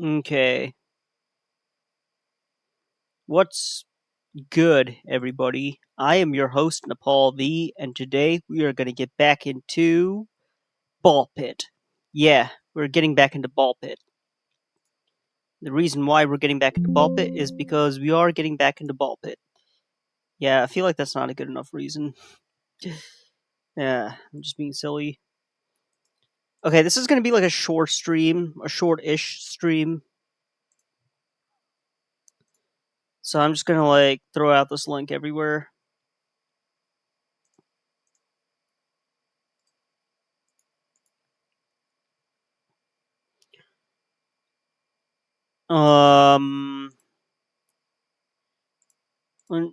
Okay. What's good, everybody? I am your host, Nepal V, and today we are going to get back into Ball Pit. Yeah, we're getting back into Ball Pit. The reason why we're getting back into Ball Pit is because we are getting back into Ball Pit. Yeah, I feel like that's not a good enough reason. Yeah, I'm just being silly. Okay, this is going to be like a short stream, a short-ish stream. So I'm just going to like throw out this link everywhere.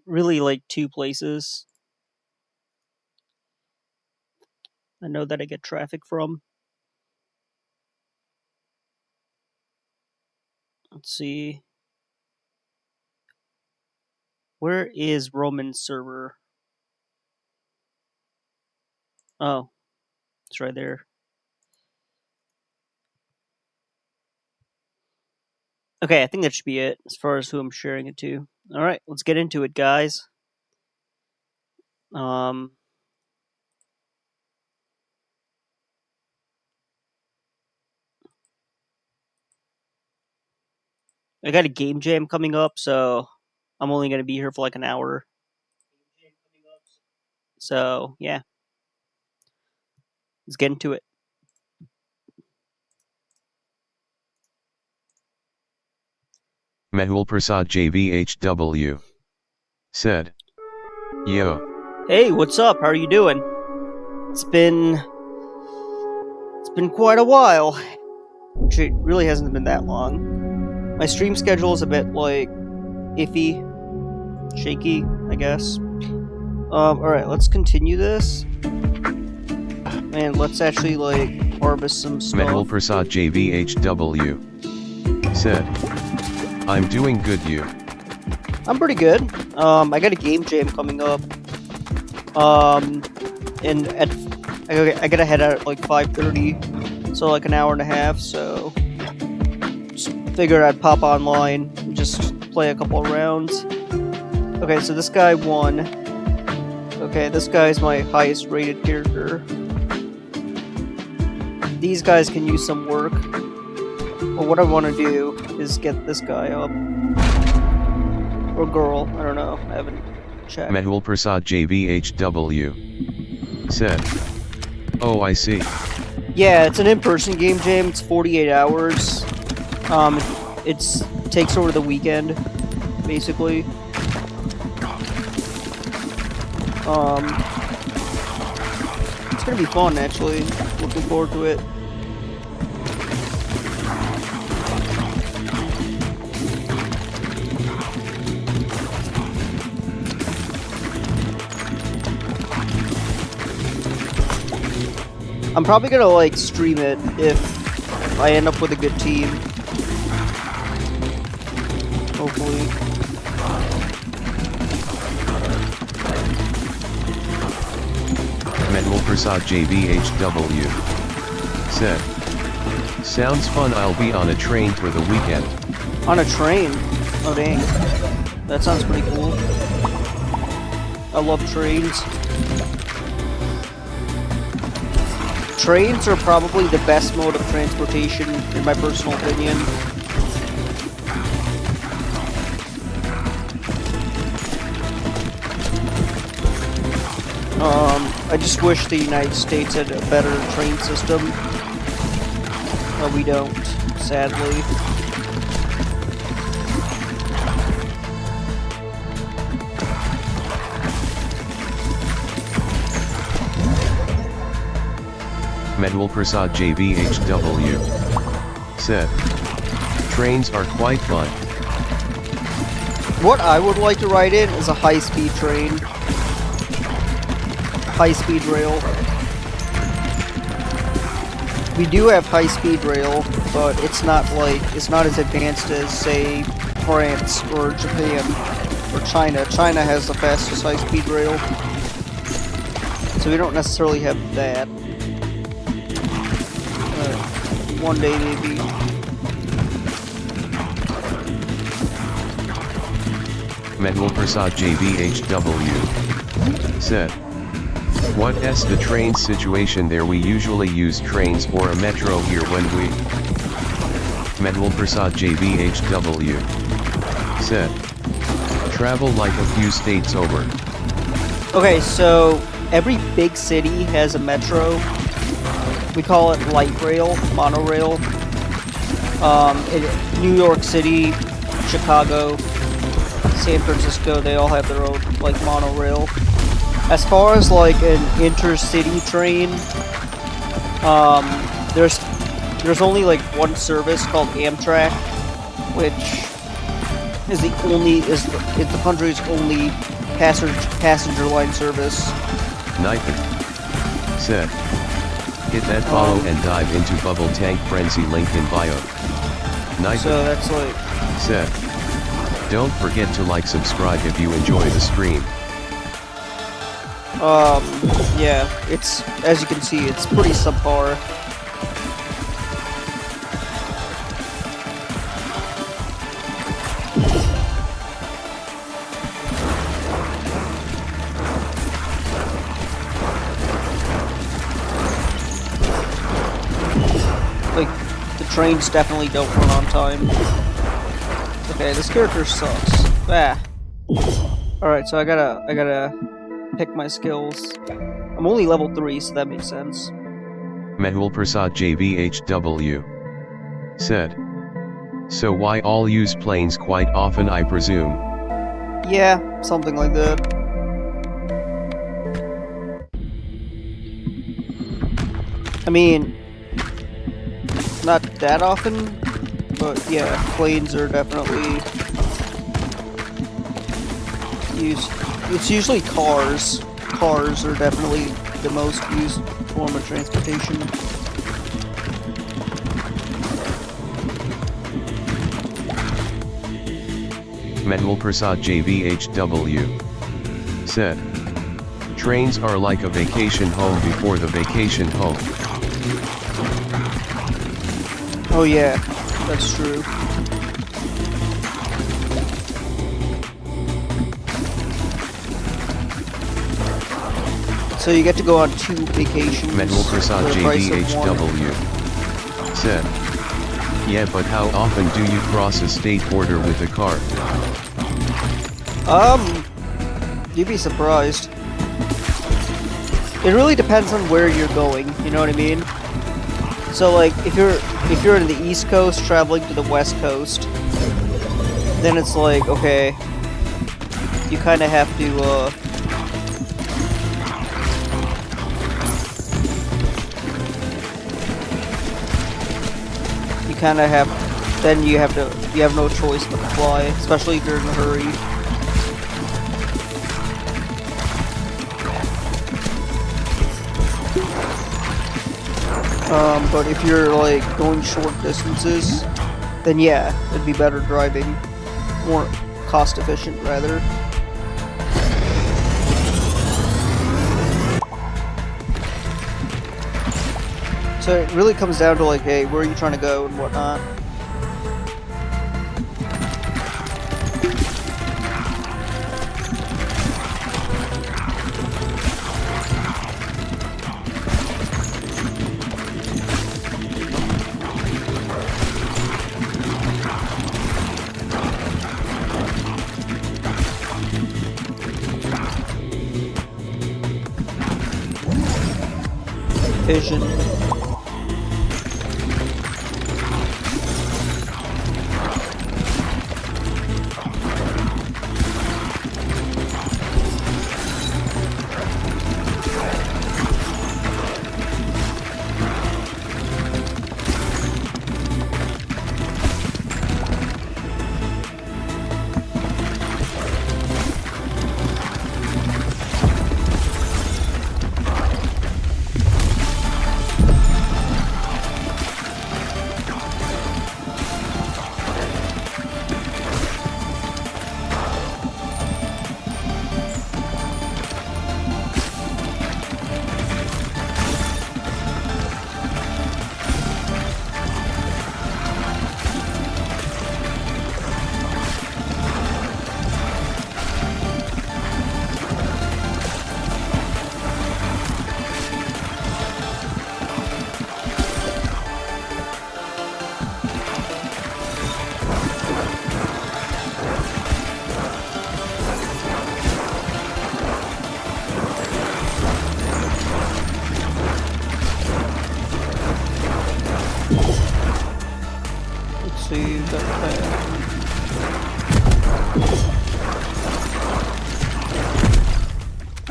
Really like two places. I know that I get traffic from. Let's see. Where is Roman's server? Oh, it's right there. Okay, I think that should be it as far as who I'm sharing it to. Alright, let's get into it, guys. I got a game jam coming up, so I'm only going to be here for like an hour. So, yeah. Let's get into it. Mehul Prasad JVHW said, Yo. Hey, what's up? How are you doing? It's been quite a while. It really hasn't been that long. My stream schedule is a bit like iffy, shaky, I guess. Alright, let's continue this. And let's actually like harvest some stuff. Mehul Prasad JVHW said, I'm doing good, you. I'm pretty good. I got a game jam coming up. And I gotta head out at like 5:30, so like an hour and a half. So just figured I'd pop online and just play a couple of rounds. Okay, so this guy won. Okay, this guy's my highest rated character. These guys can use some work. But what I want to do is get this guy up. Or girl, I don't know. I haven't checked. Mehul Prasad JVHW said, Oh, I see. Yeah, it's an in-person game jam. It's 48 hours. It takes over the weekend, basically. It's gonna be fun, actually. Looking forward to it. I'm probably gonna like stream it if I end up with a good team. Hopefully. Mehul Prasad JVHW said, Sounds fun, I'll be on a train for the weekend. On a train? Oh dang. That sounds pretty cool. I love trains. Trains are probably the best mode of transportation, in my personal opinion. I just wish the United States had a better train system. But we don't, sadly. Mehul Prasad JVHW said, Trains are quite fun. What I would like to ride in is a high-speed train. High-speed rail. We do have high-speed rail, but it's not as advanced as, say, France or Japan or China. China has the fastest high-speed rail. So we don't necessarily have that. One day, maybe. Mehul Prasad JVHW said, "What's the train situation there? We usually use trains or a metro here when we..." Mehul Prasad JVHW said, "Travel like a few states over." Okay, so every big city has a metro. We call it light rail, monorail. In New York City, Chicago, San Francisco, they all have their own, like, monorail. As far as, like, an intercity train, there's only, like, one service called Amtrak, which is the country's only passenger line service. Nathan said, "Hit that follow and dive into Bubble Tank Frenzy link in bio." Nathan So that's like... said, "Don't forget to like, subscribe if you enjoy the stream." Yeah, it's, as you can see, it's pretty subpar. Like, the trains definitely don't run on time. Okay, this character sucks. Ah. Alright, so I gotta pick my skills. I'm only level 3, so that makes sense. Mehul Prasad JVHW said, "So why all use planes quite often, I presume?" Yeah, something like that. I mean, not that often, but yeah, planes are definitely used. It's usually cars. Cars are definitely the most used form of transportation. Mehul Prasad JVHW said, "Trains are like a vacation home before the vacation home." Oh yeah, that's true. So you get to go on 2 vacations. Mehul Prasad for the price of one. JVHW said, "Yeah, but how often do you cross a state border with a car?" You'd be surprised. It really depends on where you're going, you know what I mean? So like, if you're in the East Coast traveling to the West Coast, then it's like, okay, you kind of have to, you have no choice but to fly, especially if you're in a hurry. But if you're like going short distances, then yeah, it'd be better driving, more cost efficient rather. So it really comes down to like, hey, where are you trying to go and whatnot. Vision.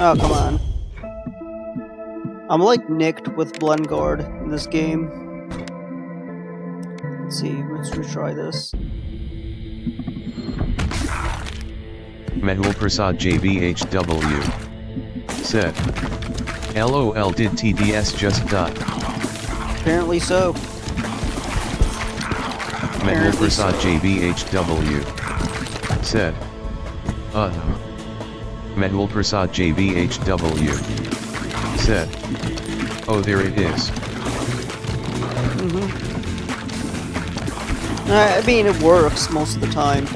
Oh, come on. I'm like nicked with Blend Guard in this game. Let's see, let's retry this. Mehul Prasad JVHW said, LOL, did TDS just die? Apparently so. Mehul Prasad JVHW said, Mehul Prasad JVHW said, oh, there it is. I mean, it works most of the time.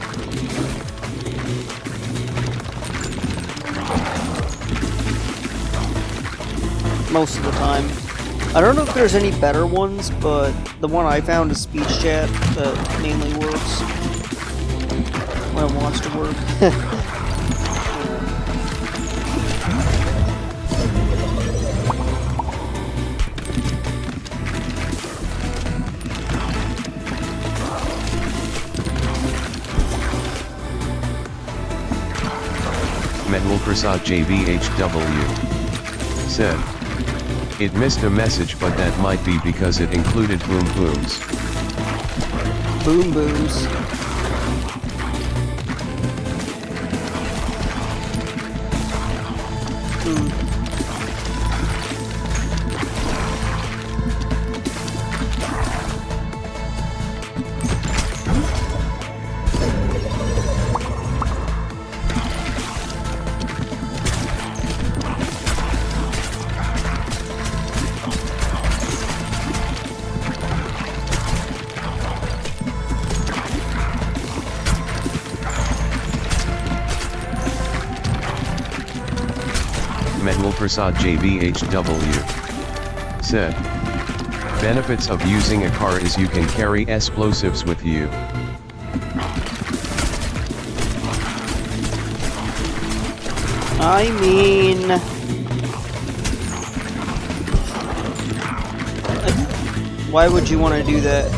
Most of the time. I don't know if there's any better ones, but the one I found is speech chat that mainly works when it wants to work. Mehul Prasad JVHW said, it missed a message, but that might be because it included boom booms. Boom booms. Mehul Prasad JVHW said, benefits of using a car is you can carry explosives with you. I mean... why would you want to do that?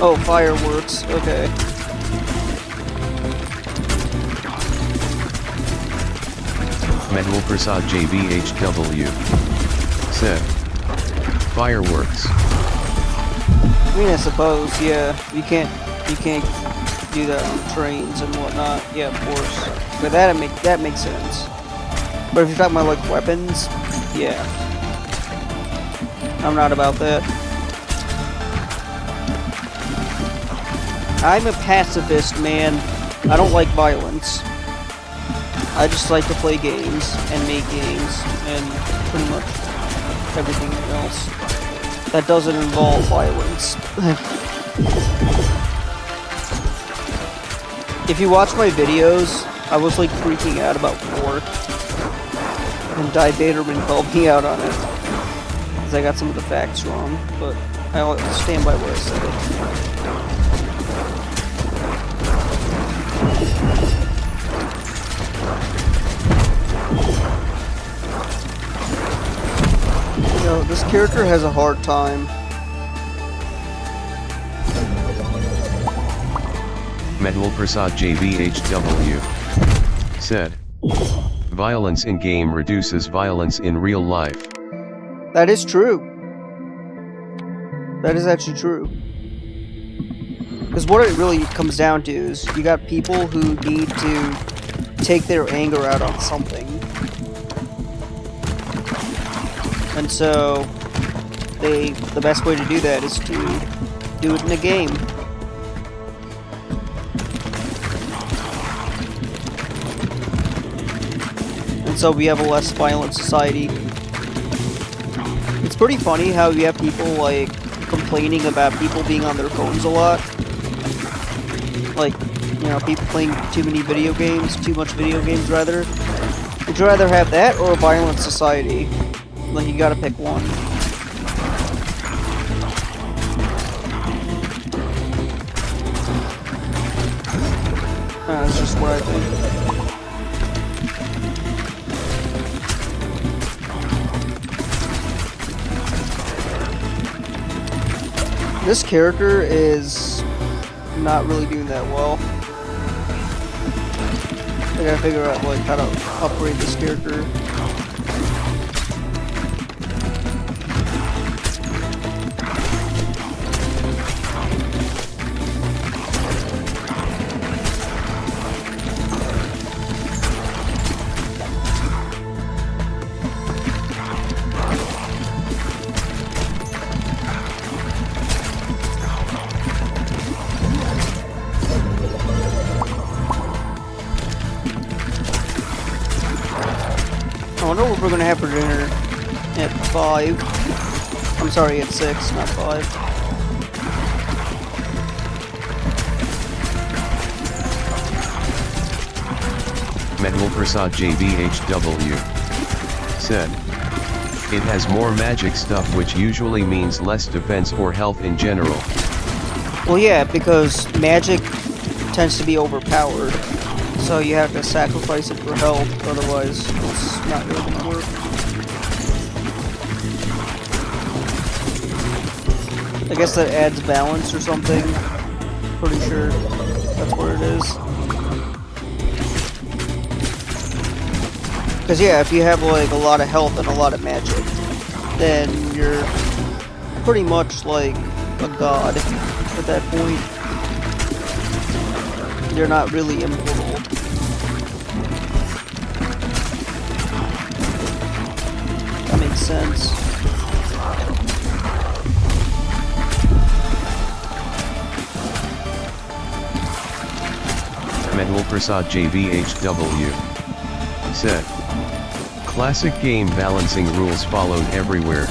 Oh, fireworks, okay. Mehul Prasad JVHW said, fireworks. I mean, I suppose, yeah. You can't do that on trains and whatnot. Yeah, of course. But that makes sense. But if you're talking about like weapons, yeah. I'm not about that. I'm a pacifist, man. I don't like violence. I just like to play games and make games and pretty much everything else that doesn't involve violence. If you watch my videos, I was like freaking out about war, and Die Baderman called me out on it because I got some of the facts wrong, but I'll stand by what I said. You know, this character has a hard time. Mehul Prasad JVHW said, violence in game reduces violence in real life. That is true. That is actually true. Because what it really comes down to is you got people who need to take their anger out on something. And so the best way to do that is to do it in a game. And so we have a less violent society. It's pretty funny how you have people like complaining about people being on their phones a lot. Like, you know, people playing too many video games, too much video games rather. Would you rather have that or a violent society? Like, you gotta pick one. That's just what I think. This character is not really doing that well. I gotta figure out like how to upgrade this character. I wonder what we're gonna have for dinner at 5. I'm sorry, at 6, not 5. Medwal Prasad JBHW said, "It has more magic stuff, which usually means less defense or health in general." Well, yeah, because magic tends to be overpowered. So you have to sacrifice it for health, otherwise it's not really gonna work. I guess that adds balance or something. Pretty sure that's what it is. Because yeah, if you have like a lot of health and a lot of magic, then you're pretty much like a god at that point. You're not really immortal. That makes sense. Medwal Prasad JBHW said, "Classic game balancing rules followed everywhere."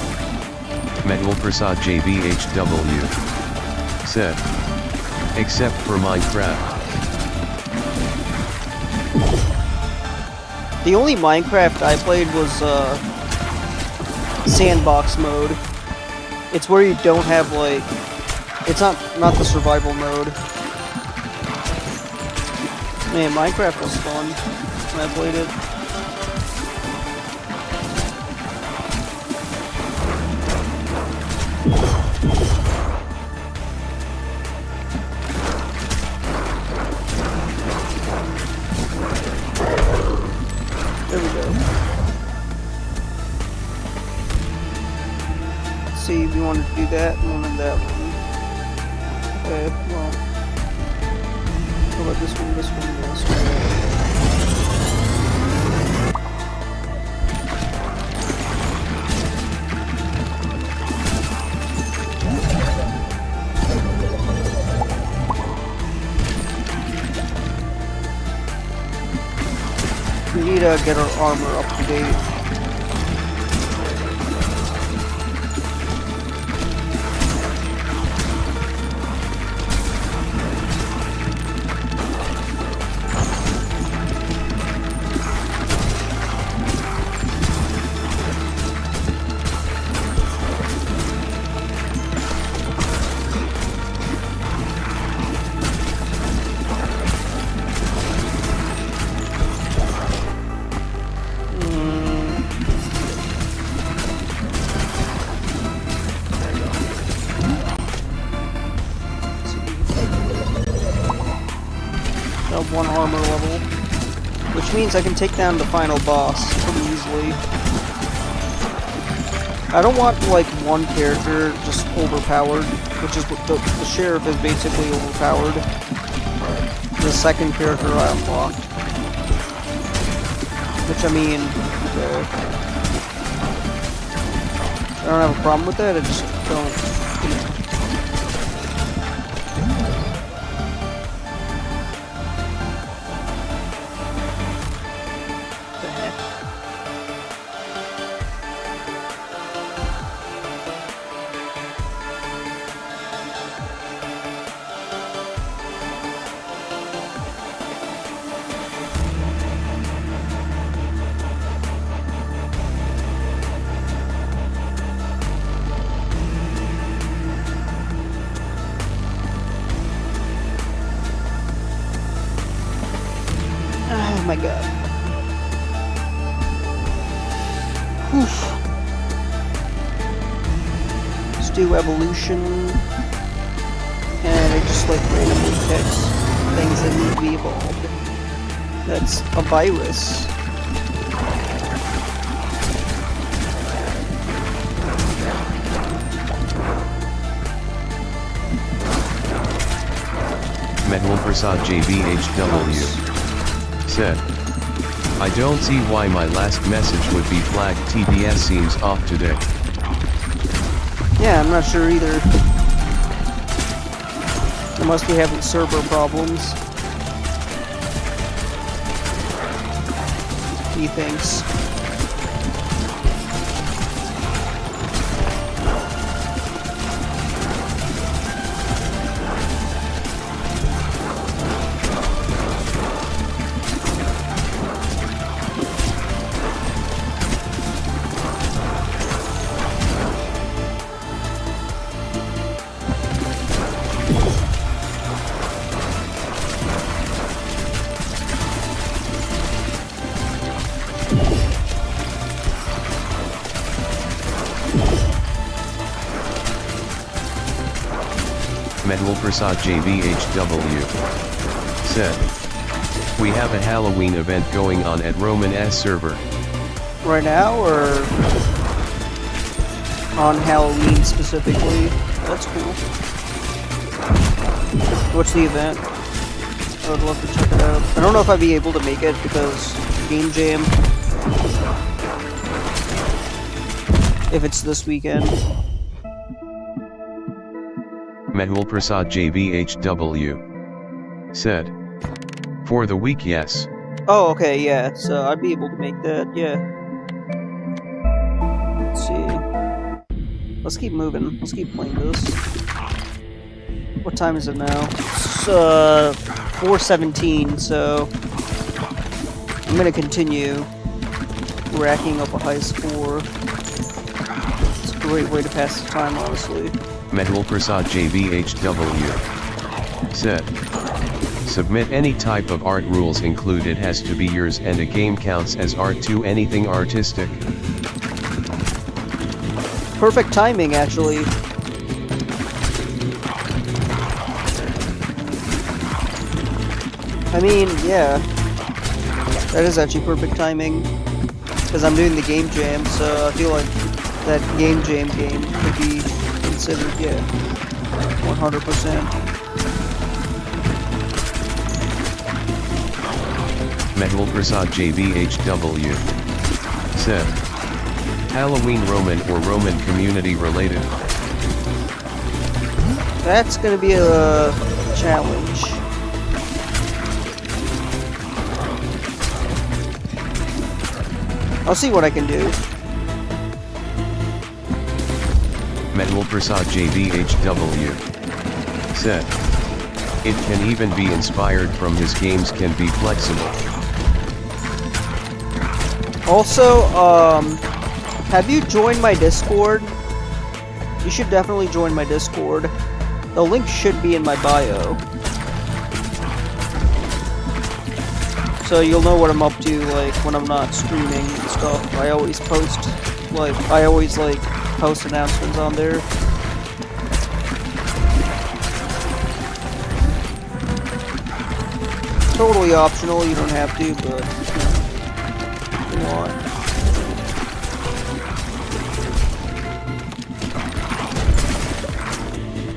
Medwal Prasad JBHW said, "Except for Minecraft." The only Minecraft I played was sandbox mode. It's where you don't have like, it's not the survival mode. Man, Minecraft was fun when I played it. There we go. Let's see if you wanted to do that one and that one. Okay, well. How about this one, this one, this one? We need to get our armor up to date. One armor level, which means I can take down the final boss pretty easily. I don't want like one character just overpowered, which is what the sheriff is basically overpowered. The second character I unlocked, which I mean, I don't have a problem with that. I just don't. Oh my god. Oof. Let's do evolution. and it just like randomly picks things that need to be evolved. That's a virus. Metal Prasad JBHW said, I don't see why my last message would be flagged. TBS seems off today. Yeah, I'm not sure either. They must be having server problems. He thinks. Metal Prasad JVHW said, we have a Halloween event going on at Roman S server. Right now, or on Halloween specifically? That's cool. What's the event? I would love to check it out. I don't know if I'd be able to make it because Game Jam. If it's this weekend. Mehul Prasad JVHW said, for the week, yes. Oh, okay, yeah, so I'd be able to make that, yeah. Let's see. Let's keep moving. Let's keep playing this. What time is it now? It's 4:17, so I'm gonna continue racking up a high score. It's a great way to pass the time, honestly. Mehul Prasad JVHW said, submit any type of art, rules included has to be yours, and a game counts as art too. Anything artistic. Perfect timing, actually. I mean, yeah. That is actually perfect timing. Because I'm doing the Game Jam, so I feel like that Game Jam game could be considered, yeah, 100%. Mehul Prasad JVHW said, Halloween Roman or Roman community related? That's gonna be a challenge. I'll see what I can do. Mehul Prasad JVHW said, it can even be inspired from his games, can be flexible. Also, have you joined my Discord? You should definitely join my Discord. The link should be in my bio. So you'll know what I'm up to, like, when I'm not streaming and stuff. I always post, post announcements on there. Totally optional, you don't have to, but if you want.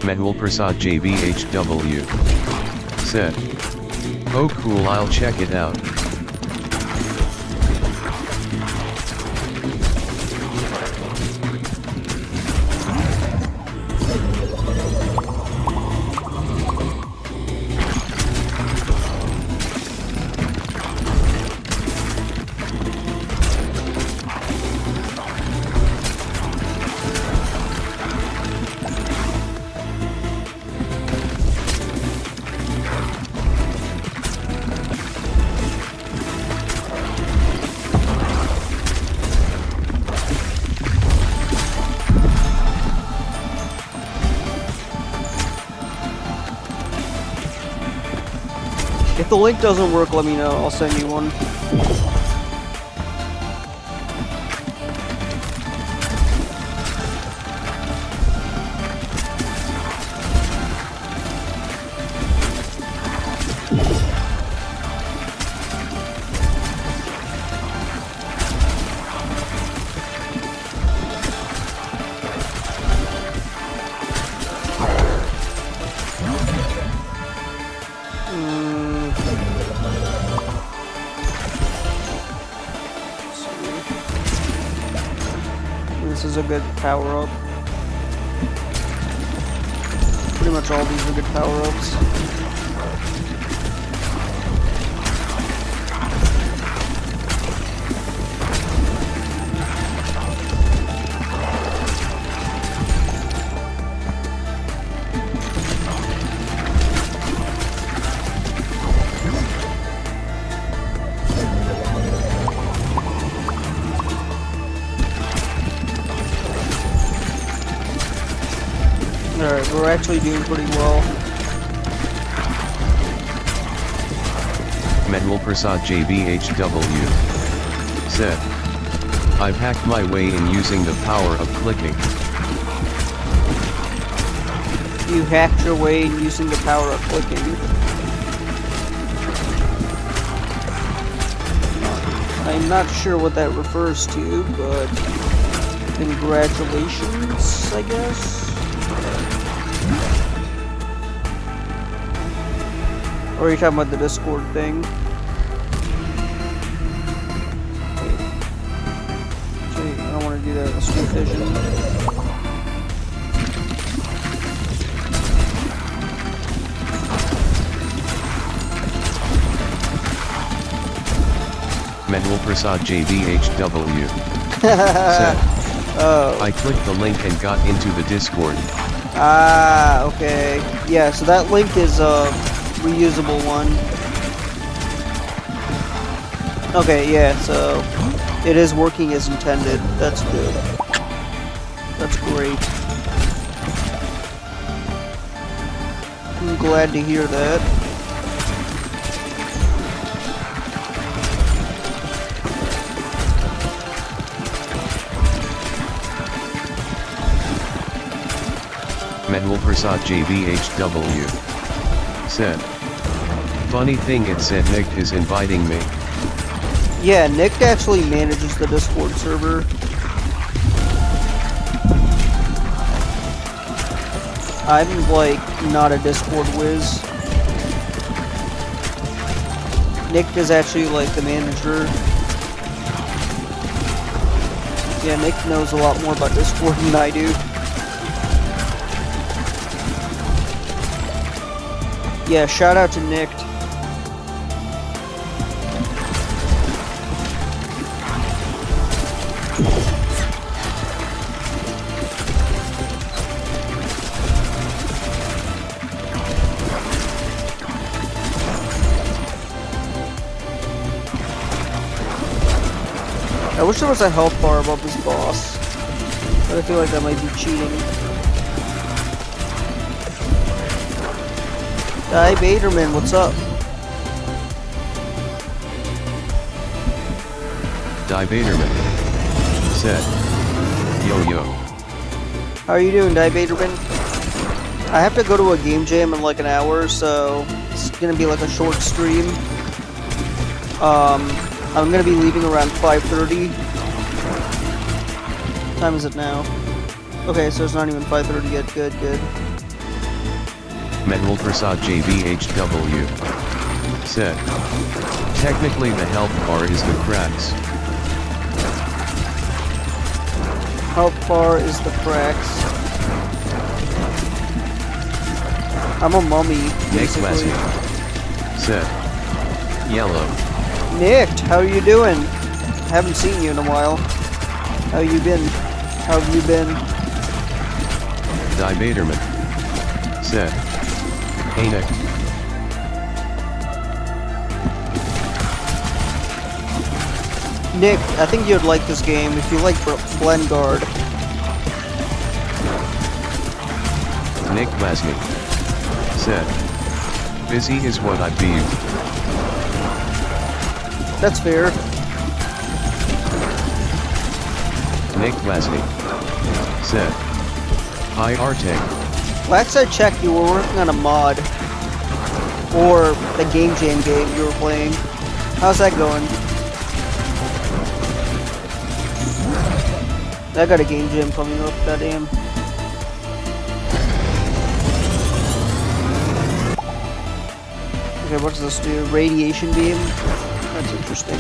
Mehul Prasad JVHW said, oh cool, I'll check it out. If the link doesn't work, let me know. I'll send you one. is a good power-up. Pretty much all these are good power-ups. Alright, we're actually doing pretty well. Medwal Prasad JBHW said, I've hacked my way in using the power of clicking. You hacked your way in using the power of clicking. I'm not sure what that refers to, but congratulations, I guess? Or are you talking about the Discord thing? Actually, I don't want to do that. Let's do fission. Medwal Prasad JBHW said, Oh. I clicked the link and got into the Discord. Ah, okay. Yeah, so that link is a reusable one. Okay, yeah, so it is working as intended. That's good. That's great. I'm glad to hear that. Medwal Prasad JBHW said, funny thing it said Nick is inviting me. Yeah, Nick actually manages the Discord server. I'm like not a Discord whiz. Nick is actually like the manager. Yeah, Nick knows a lot more about Discord than I do. Yeah, shout out to Nick. I wish there was a health bar above this boss, but I feel like that might be cheating. Hi, Baderman, what's up? Die Baderman said, yo yo. How are you doing, Die Baderman? I have to go to a game jam in like an hour, so it's gonna be like a short stream. I'm gonna be leaving around 5:30. What time is it now? Okay, so it's not even 5:30 yet. Good, good. Medwal Prasad JBHW said, technically the health bar is the cracks. How far is the cracks? I'm a mummy, Nick basically. said, yellow. Nick, how are you doing? Haven't seen you in a while. How you been? How have you been? Die Baderman said, hey Nick. Nick, I think you'd like this game if you like Blendguard. Nick Glasny said, busy is what I be. That's fair. Nick Glasny said, hi Arteg. Last I checked, you were working on a mod. Or the Game Jam game you were playing. How's that going? I got a Game Jam coming up, goddamn. Okay, what does this do? Radiation beam? That's interesting.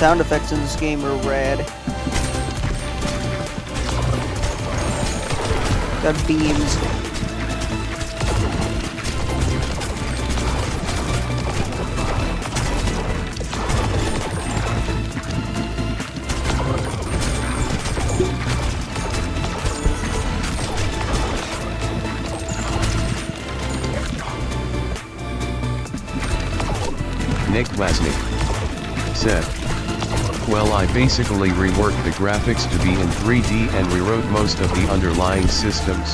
sound effects in this game are rad. Got beams. Nick Wasnick said, well, I basically reworked the graphics to be in 3D and rewrote most of the underlying systems.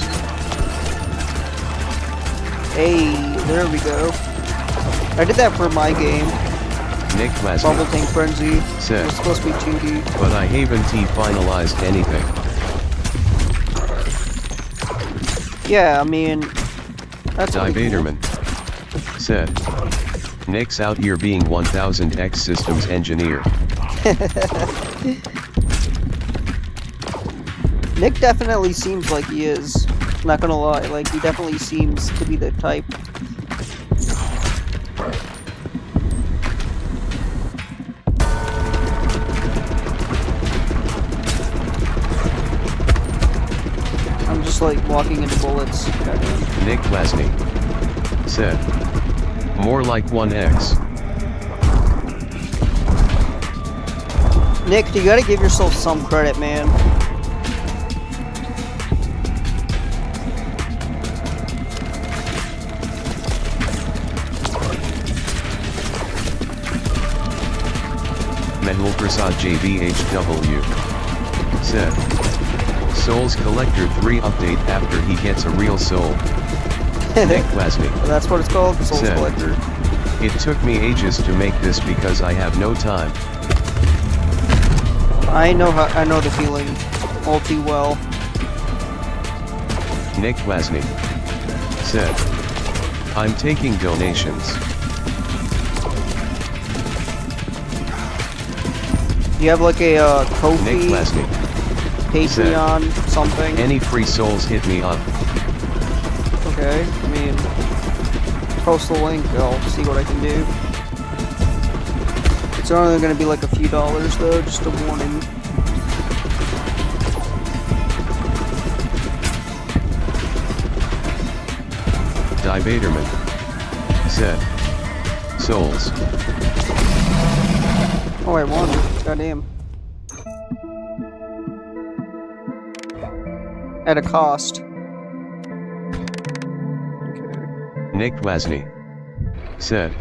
Hey, there we go. I did that for my game. Nick Wasnick Bubble Tank Frenzy. said, It was supposed to be 2D. but I haven't finalized anything. Yeah, I mean, that's pretty cool. Divaderman said, Nick's out here being 1000X systems engineer. Nick definitely seems like he is. Not gonna lie, like he definitely seems to be the type. I'm just like walking into bullets. Goddamn. Nick Wasney said, more like 1X. Nick, you gotta give yourself some credit, man. Mehul Prasad JVHW said, Souls Collector 3 update after he gets a real soul. Nick Wasney That's what it's called, Souls said, Collector. it took me ages to make this because I have no time. I know the feeling all too well. Nick Wasney said, I'm taking donations. You have like a Nick Ko-fi, Wasney Patreon, something. any free souls hit me up. Okay, I mean, post the link, I'll see what I can do. It's only gonna be like a few dollars though, just a warning. Divaderman said, souls. Oh, I won. Goddamn. At a cost. Nick Wasney said,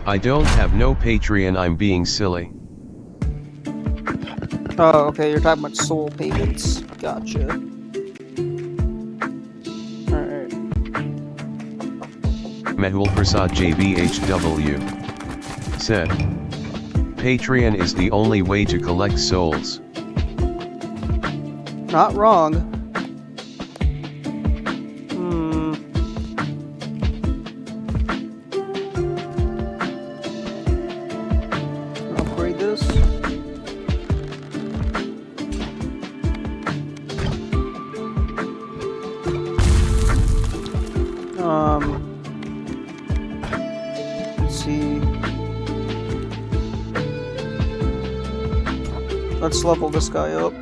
I don't have no Patreon, I'm being silly. Oh, okay, you're talking about soul payments. Gotcha. Alright. Mehul Prasad JVHW said, Patreon is the only way to collect souls. Not wrong. Upgrade this. Let's see. Let's level this guy up.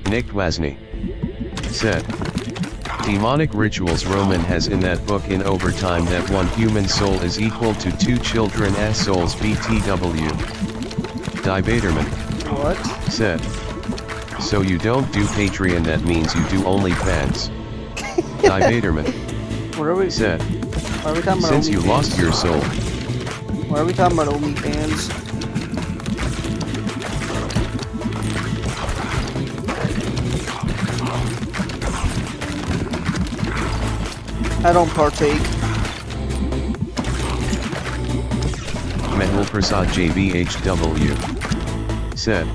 Nick Wasney said, demonic rituals Roman has in that book in overtime that one human soul is equal to 2 children's souls BTW. Divaderman What? said, so you don't do Patreon, that means you do OnlyFans. Divaderman What are we? said, Why are we talking about since you OnlyFans? lost your soul. Why are we talking about OnlyFans? I don't partake. Mehul Prasad JVHW said,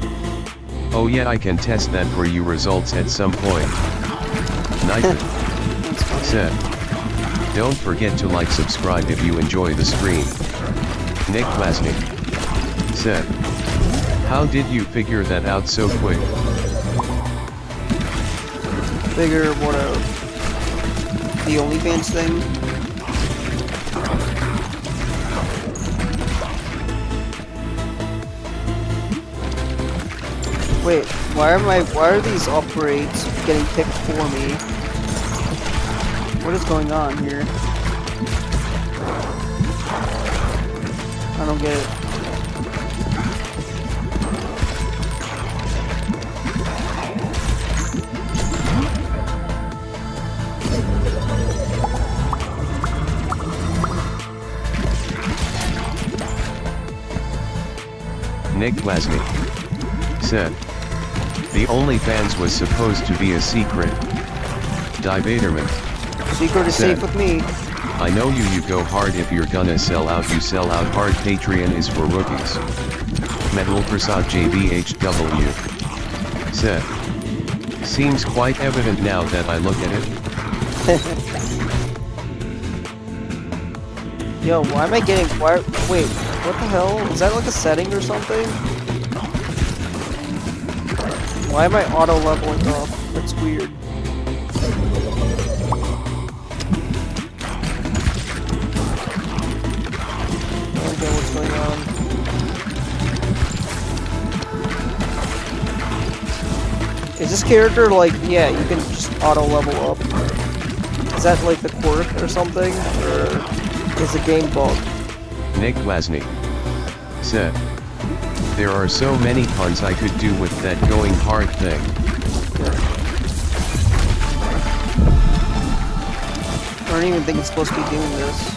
oh yeah, I can test that for you results at some point. Knife said, don't forget to like, subscribe if you enjoy the stream. Nick Wasnick said, how did you figure that out so quick? Figure what out. The OnlyFans thing. Wait, why are these upgrades getting picked for me? What is going on here? I don't get it. Nick Glasny said, the OnlyFans was supposed to be a secret. Divaderman Secret is said, safe with me. I know you go hard if you're gonna sell out, you sell out hard. Patreon is for rookies. Metal Prasad JBHW said, seems quite evident now that I look at it. Yo, why am I getting, wait, what the hell? Is that like a setting or something? Why am I auto leveling up? That's weird. I don't get what's going on. Is this character like, yeah, you can just auto level up? Is that like the quirk or something? Or is the game bug? Nick Glasny said, there are so many puns I could do with that going hard thing. I don't even think it's supposed to be doing this.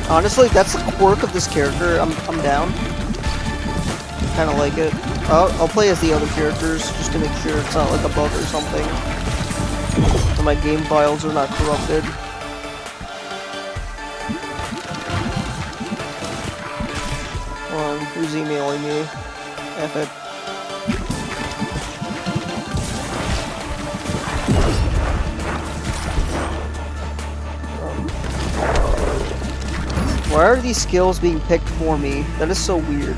Honestly, that's the quirk of this character. I'm down. Kind of like it. I'll play as the other characters just to make sure it's not like a bug or something. So my game files are not corrupted. Who's emailing me? F it. Why are these skills being picked for me? That is so weird.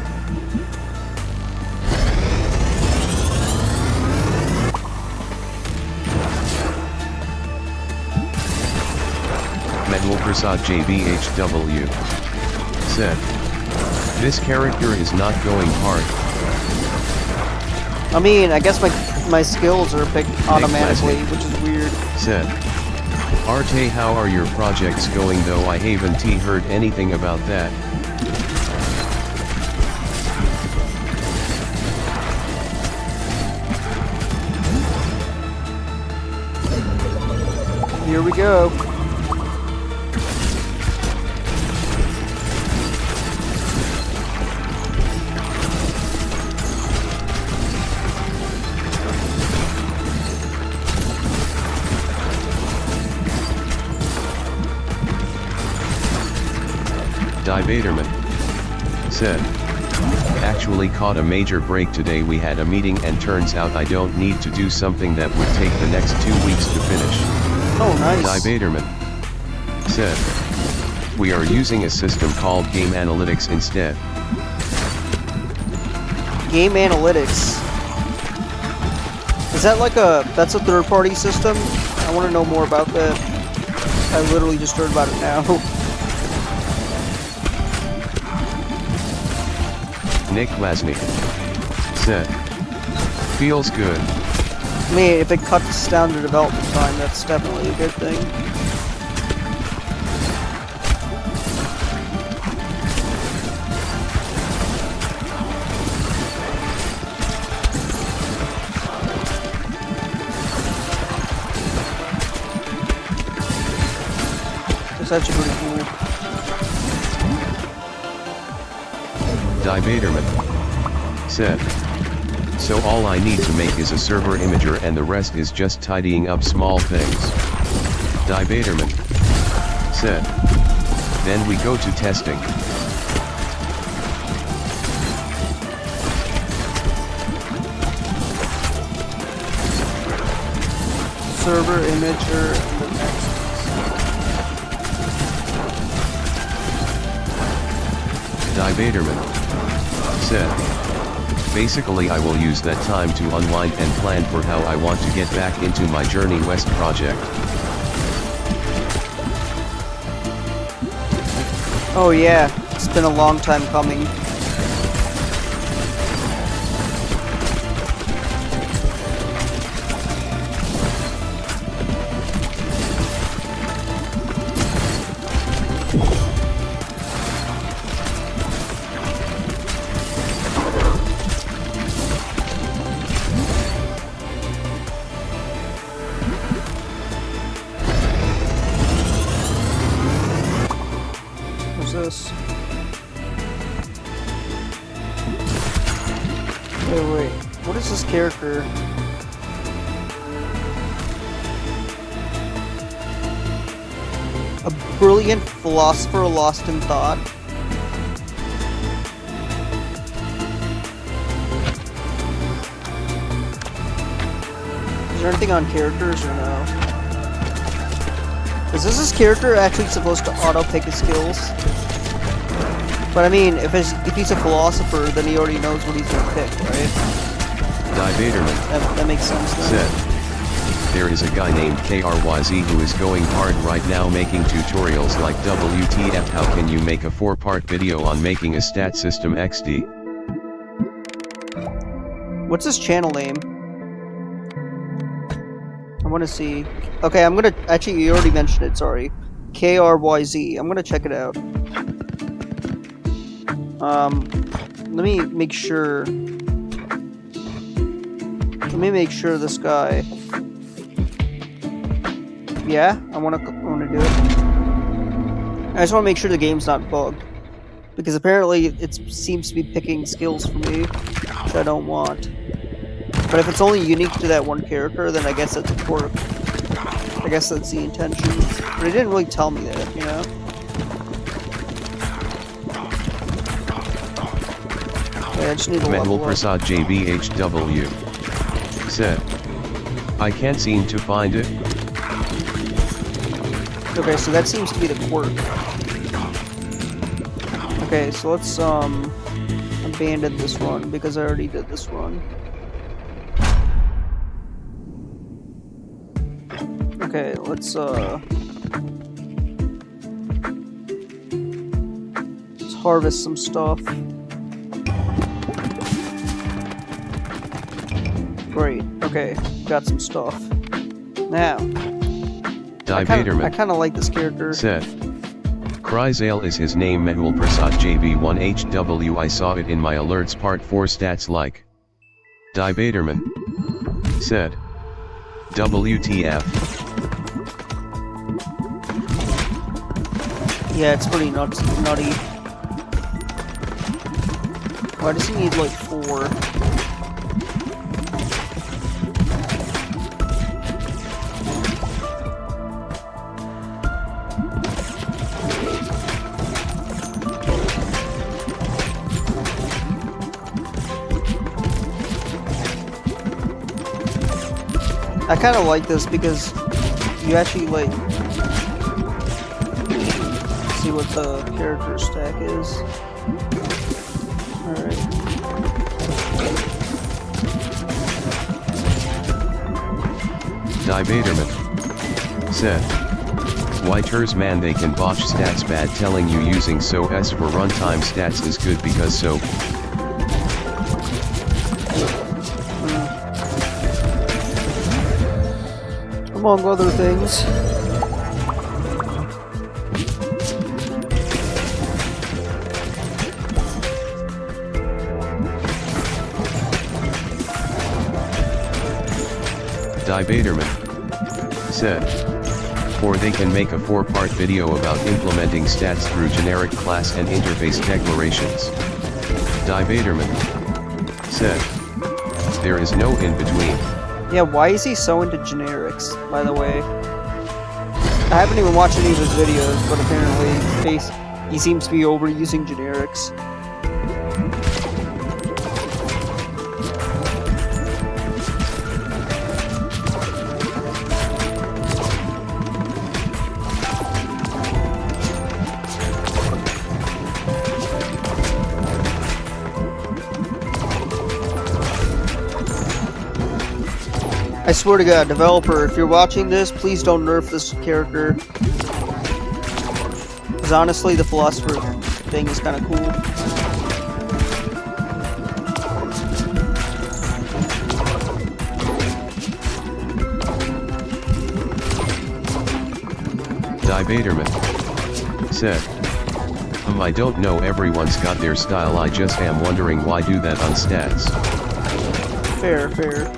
Metal Prasad JBHW said, this character is not going hard. I mean, I guess my skills are picked automatically, which is weird. Said, Arte, how are your projects going though? I haven't heard anything about that. Here we go. Divaderman said, actually caught a major break today. We had a meeting and turns out I don't need to do something that would take the next 2 weeks to finish. Oh, nice. Divaderman said, we are using a system called Game Analytics instead. Game Analytics. Is that like that's a third-party system? I want to know more about that. I literally just heard about it now. Nick Glasny said, feels good. I mean, if it cuts down the development time, that's definitely a good thing. It's actually pretty cool. Divaderman said, so all I need to make is a server imager and the rest is just tidying up small things. Divaderman said, then we go to testing. Server imager and the next. Debaterman said, basically I will use that time to unwind and plan for how I want to get back into my Journey West project. Oh yeah, it's been a long time coming. This. Wait, what is this character? A brilliant philosopher lost in thought. Is there anything on characters or no? Is this character actually supposed to auto-pick his skills? But I mean, if he's a philosopher, then he already knows what he's gonna pick, right? Debaterman That makes sense then. said, there is a guy named KRYZ who is going hard right now making tutorials like WTF how can you make a 4-part video on making a stat system XD. What's his channel name? I want to see. Okay, I'm gonna actually. You already mentioned it. Sorry, KRYZ. I'm gonna check it out. Let me make sure. Let me make sure this guy. Yeah, I wanna do it. I just want to make sure the game's not bugged, because apparently it seems to be picking skills for me, which I don't want. But if it's only unique to that one character, then I guess that's a quirk. I guess that's the intention. But it didn't really tell me that, you know? Okay, I just need to level Mehul up. Prasad JBHW said, I can't seem to find it. Okay, so that seems to be the quirk. Okay, so let's abandon this one because I already did this one. Okay, let's harvest some stuff. Great. Okay, got some stuff. Now, I kind of like this character. Said, Cryzale is his name. Mehul Prasad JB1HW. I saw it in my alerts part 4 stats like. Debaterman said, WTF. Yeah, it's pretty nutty. Why does he need like 4? I kind of like this because you actually like see what the character stack is. Alright. Debaterman said, Whiters man, they can botch stats bad. Telling you using so S for runtime stats is good because so. Among other things. Debaterman said, or they can make a 4-part video about implementing stats through generic class and interface declarations. Debaterman said, there is no in between. Yeah, why is he so into generics, by the way? I haven't even watched any of his videos, but apparently he seems to be overusing generics. I swear to God, developer, if you're watching this, please don't nerf this character. Because honestly, the philosopher thing is kind of cool. Debaterman said, I don't know, everyone's got their style, I just am wondering why do that on stats. Fair, fair.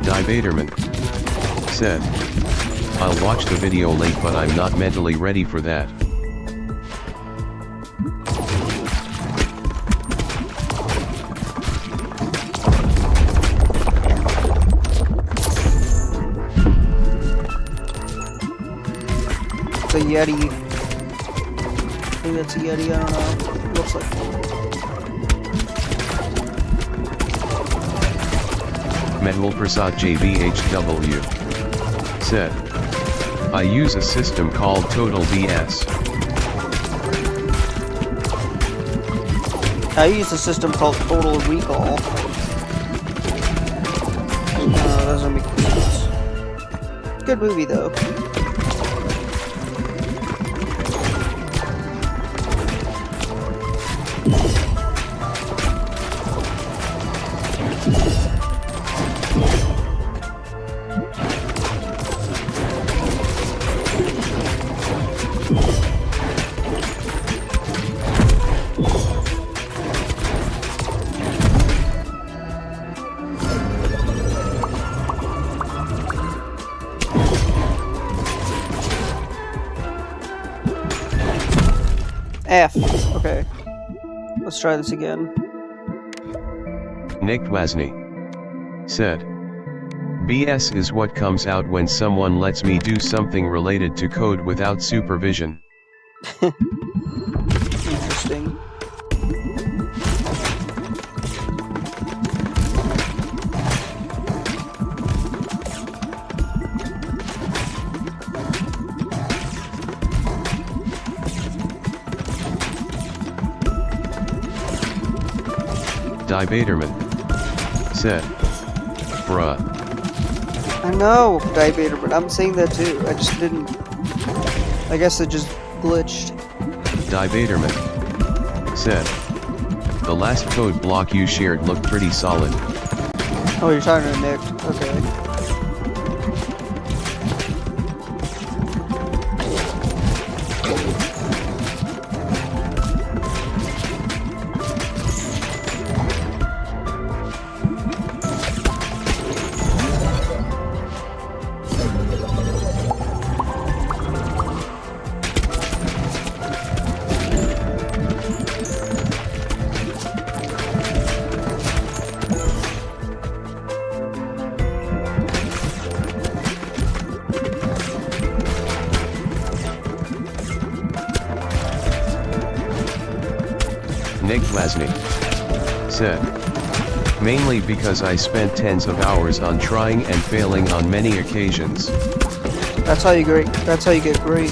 Debaterman said, I'll watch the video late but I'm not mentally ready for that. It's a Yeti. Maybe that's a Yeti, I don't know. It looks like Metal Prasad JVHW said, I use a system called Total BS. I use a system called Total Recall. No, doesn't make sense. Good movie though. F. Okay. Let's try this again. Nick Wasney said, BS is what comes out when someone lets me do something related to code without supervision. Interesting. Debaterman said, bruh. I know, Diabater, but I'm saying that too. I just didn't. I guess it just glitched. Debaterman said, the last code block you shared looked pretty solid. Oh, you're talking to Nick. Okay. Nick Wasney said, mainly because I spent tens of hours on trying and failing on many occasions. That's how you great. That's how you get great.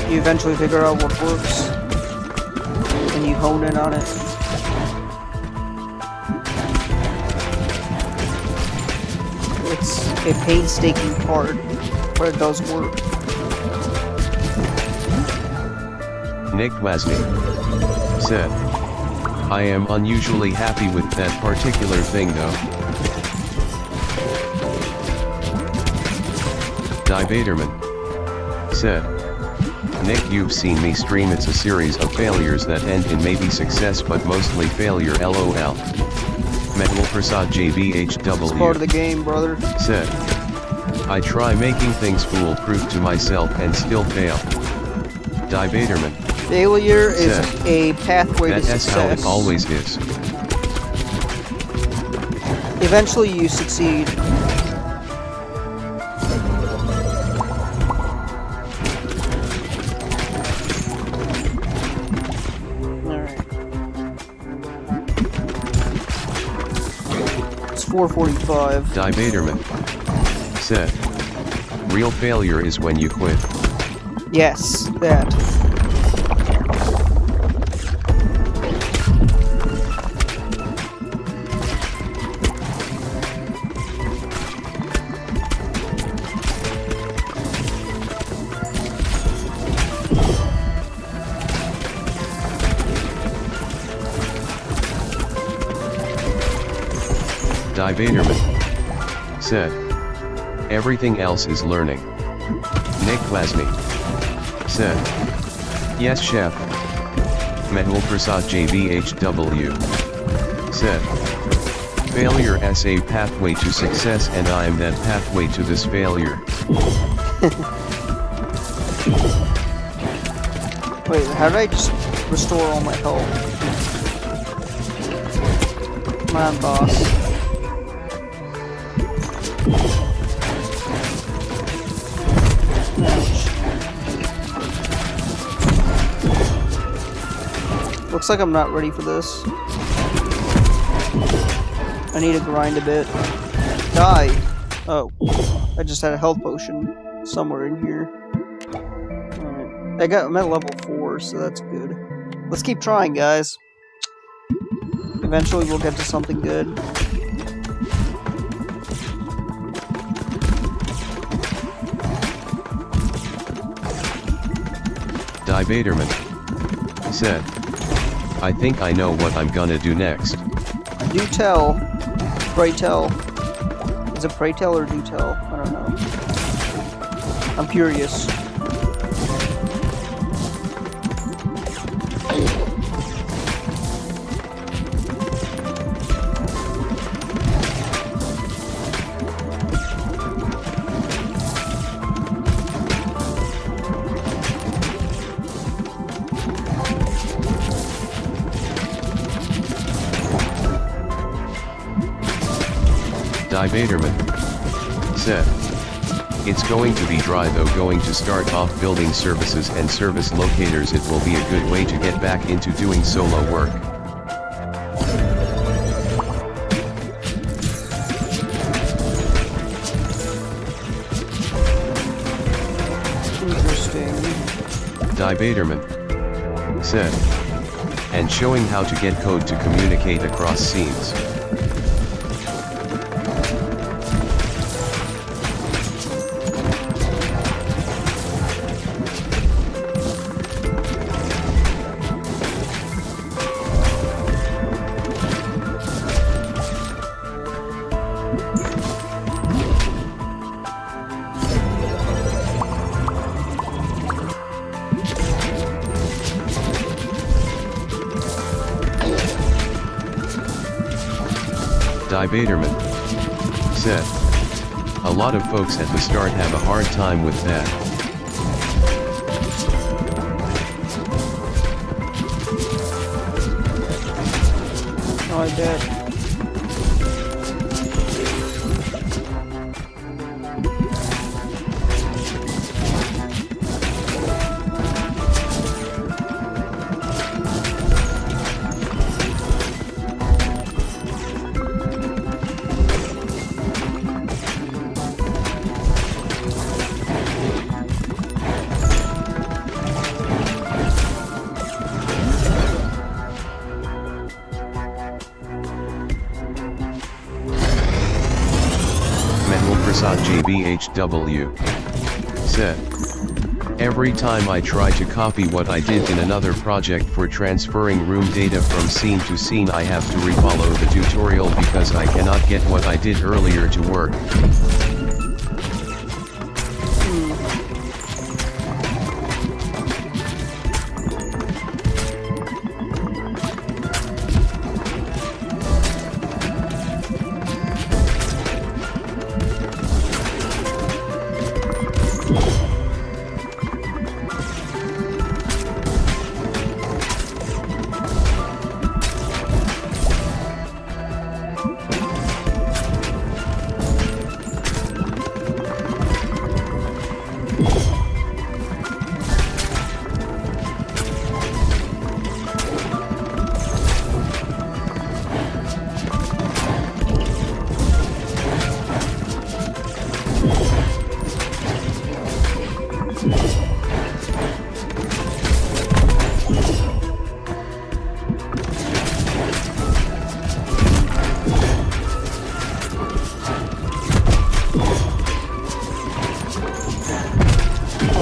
You eventually figure out what works, and you hone in on it. It's a painstaking part, but it does work. Nick Wasney said, I am unusually happy with that particular thing though. Debaterman said, Nick, you've seen me stream, it's a series of failures that end in maybe success but mostly failure, lol. Metal Prasad JVHW It's part of the game, brother. said, I try making things foolproof to myself and still fail. Debaterman Failure is said, a pathway to that's how success. it always is. Eventually you succeed. Alright. It's 4:45. Debaterman said, real failure is when you quit. Yes, that. Divaderman said. Everything else is learning. Nick Klasny said. Yes, chef. Medhul Prasad JVHW said. Failure as a pathway to success, and I am that pathway to this failure. Wait, how did I just restore all my health? Come on, boss. Ouch. Looks like I'm not ready for this. I need to grind a bit. Die! Oh. I just had a health potion somewhere in here. Alright. I'm at level 4, so that's good. Let's keep trying, guys. Eventually we'll get to something good. Divaderman said. I think I know what I'm gonna do next. Do tell. Pray tell. Is it pray tell or do tell? I don't know. I'm curious. Divaderman said. It's going to be dry though. Going to start off building services and service locators. It will be a good way to get back into doing solo work. Interesting. Divaderman said. And showing how to get code to communicate across scenes. Divaderman said. A lot of folks at the start have a hard time with that. Oh, I bet. JBHW said. Every time I try to copy what I did in another project for transferring room data from scene to scene, I have to refollow the tutorial because I cannot get what I did earlier to work.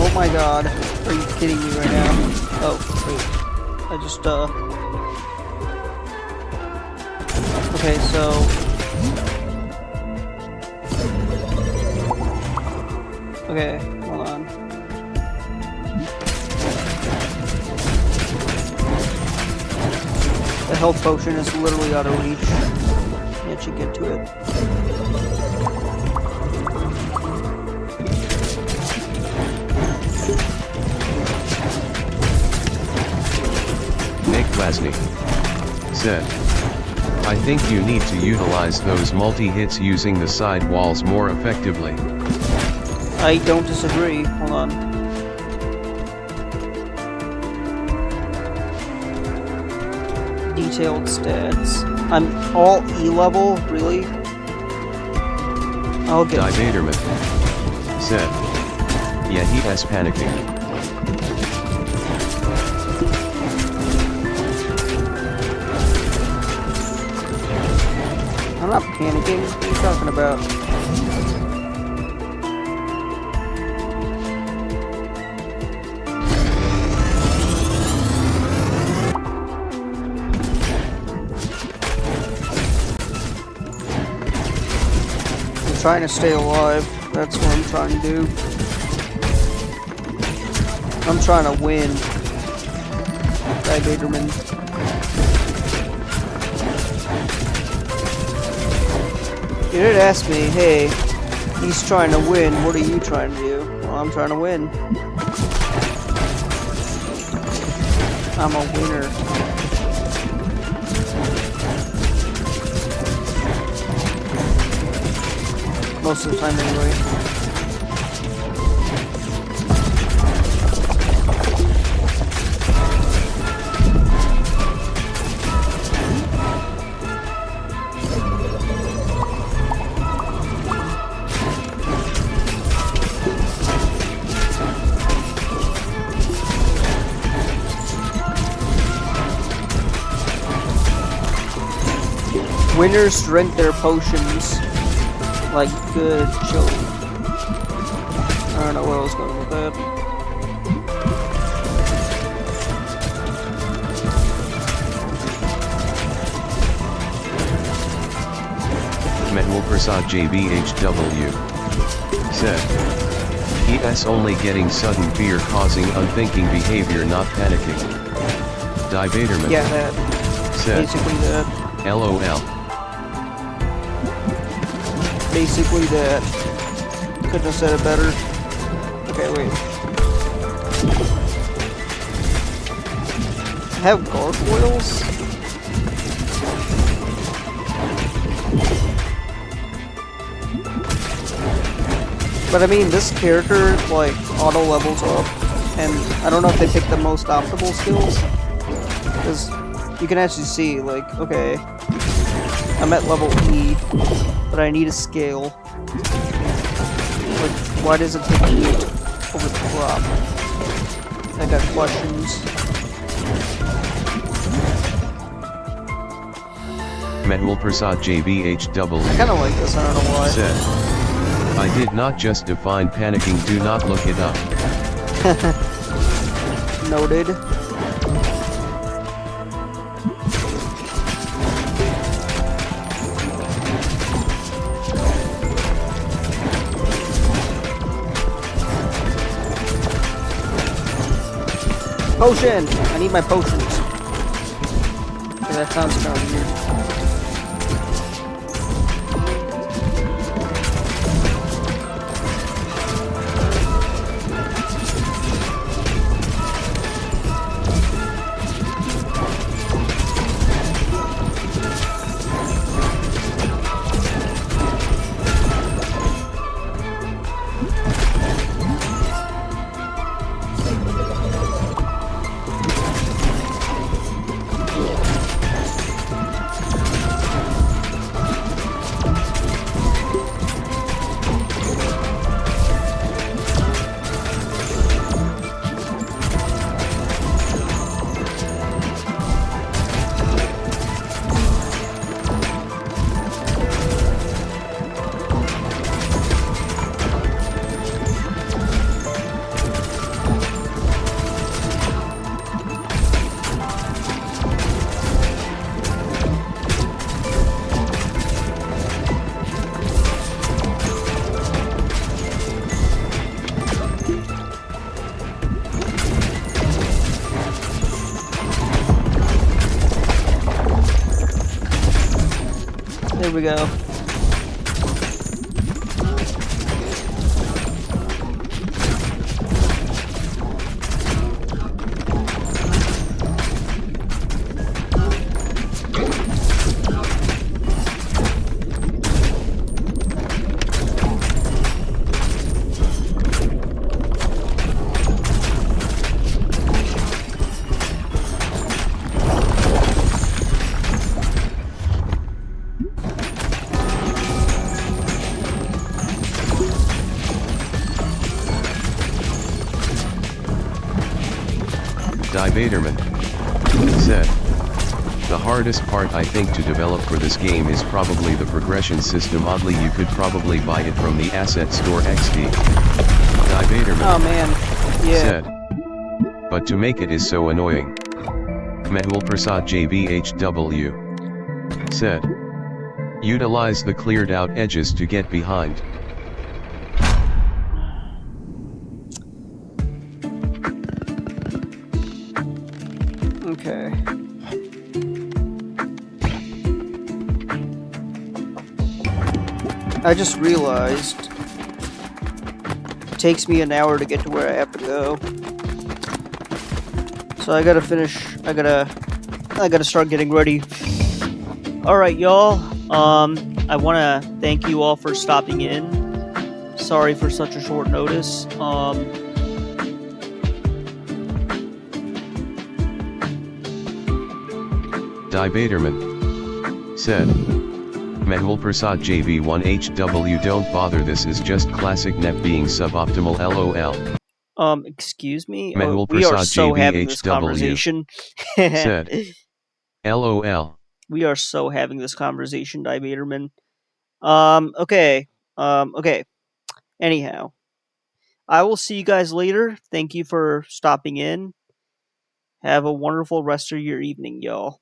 Oh my god, are you kidding me right now? Oh, wait. I just, Okay, so... Okay, hold on. The health potion is literally out of reach. Can't you get to it? Nick Glasny said, I think you need to utilize those multi-hits using the side walls more effectively. I don't disagree. Hold on. Detailed stats. I'm all E level, really? I'll get Divaderman said, yeah, he has panicking. I'm not panicking. What are you talking about? I'm trying to stay alive. That's what I'm trying to do. I'm trying to win. Vaderman. You did ask me, hey, he's trying to win, what are you trying to do? Well, I'm trying to win. I'm a winner. Most of the time, anyway. Winners drink their potions like good children. I don't know where I was going with that. Metal Prasad JBHW said, PS only getting sudden fear causing unthinking behavior, not panicking. Divaderman Yeah, that. said, Basically that. LOL. Basically that. Couldn't have said it better. Okay, wait. I have gargoyles? But I mean, this character, like, auto levels up. And I don't know if they picked the most optimal skills. Because you can actually see, like, okay, I'm at level E, but I need a scale. Like, why does it take me over the crop? I got questions. Metal Prasad JBHW I kinda like this, I don't know why. said, I did not just define panicking, do not look it up. Noted. Potion! I need my potions. Okay, that sounds kind of weird. Here we go. Baderman said, "The hardest part I think to develop for this game is probably the progression system. Oddly, you could probably buy it from the asset store XD." Baderman oh man, yeah. said, "But to make it is so annoying." Mehul Prasad JBHW said, "Utilize the cleared out edges to get behind." Okay. I just realized it takes me an hour to get to where I have to go. So I gotta finish, I gotta start getting ready. Alright, y'all. I wanna thank you all for stopping in. Sorry for such a short notice. Baderman said, "Mehul Prasad JV1HW, don't bother, this is just classic net being suboptimal LOL." Excuse me? Mehul We are Prasad so having this JVHW conversation. said, "LOL." We are so having this conversation, Baderman. Okay. Okay. Anyhow, I will see you guys later. Thank you for stopping in. Have a wonderful rest of your evening, y'all.